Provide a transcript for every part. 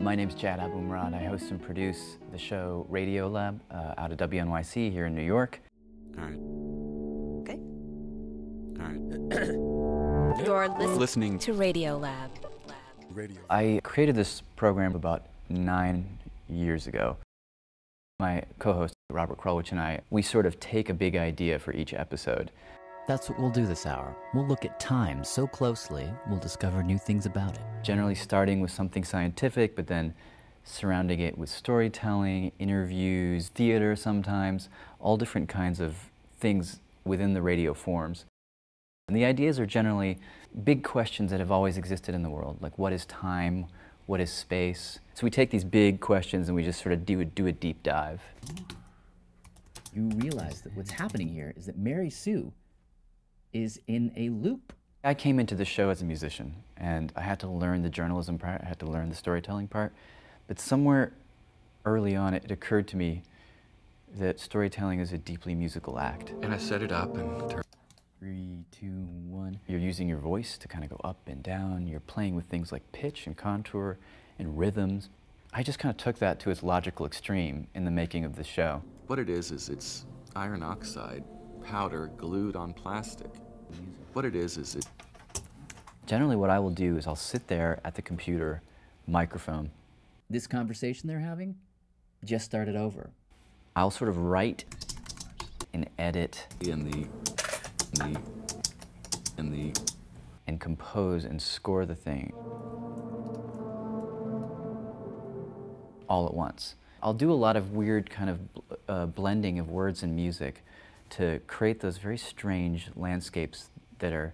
My name's Jad Abumrad. I host and produce the show Radio Lab out of WNYC here in New York. All right. Okay. All right. You're Listening to Radio Lab. I created this program about 9 years ago. My co-host, Robert Krulwich, and I, we sort of take a big idea for each episode. That's what we'll do this hour. We'll look at time so closely, we'll discover new things about it. Generally starting with something scientific, but then surrounding it with storytelling, interviews, theater sometimes, all different kinds of things within the radio forms. And the ideas are generally big questions that have always existed in the world, like what is time, what is space? So we take these big questions and we just sort of do a deep dive. You realize that what's happening here is that Mary Sue is in a loop. I came into the show as a musician, and I had to learn the journalism part, I had to learn the storytelling part, but somewhere early on it occurred to me that storytelling is a deeply musical act. And I set it up and turned. 3, 2, 1. You're using your voice to kind of go up and down, you're playing with things like pitch and contour and rhythms. I just kind of took that to its logical extreme in the making of the show. What it is it's iron oxide powder glued on plastic. What it is it... Generally what I will do is I'll sit there at the computer, microphone. This conversation they're having just started over. I'll sort of write and edit and compose and score the thing all at once. I'll do a lot of weird kind of blending of words and music to create those very strange landscapes that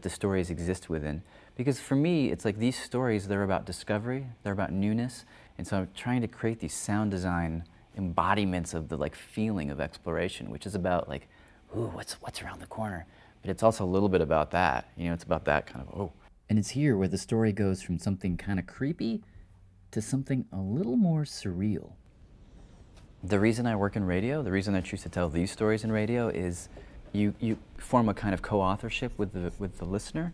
the stories exist within. Because for me, it's like these stories, they're about discovery, they're about newness, and so I'm trying to create these sound design embodiments of the feeling of exploration, which is about ooh, what's around the corner? But it's also a little bit about that, it's about that kind of, oh. And it's here where the story goes from something kind of creepy to something a little more surreal. The reason I work in radio, the reason I choose to tell these stories in radio is you form a kind of co-authorship with the listener,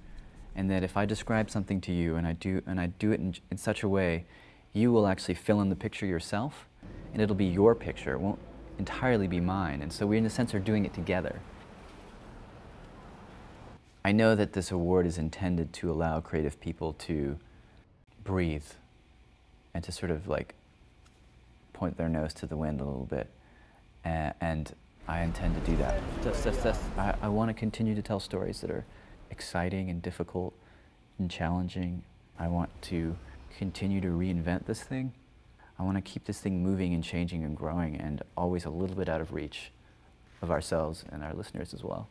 and that if I describe something to you and I do it in such a way, you will actually fill in the picture yourself, and it'll be your picture. It won't entirely be mine, and so we in a sense are doing it together. I know that this award is intended to allow creative people to breathe and to sort of point their nose to the wind a little bit, and I intend to do that. I want to continue to tell stories that are exciting and difficult and challenging. I want to continue to reinvent this thing. I want to keep this thing moving and changing and growing, and always a little bit out of reach of ourselves and our listeners as well.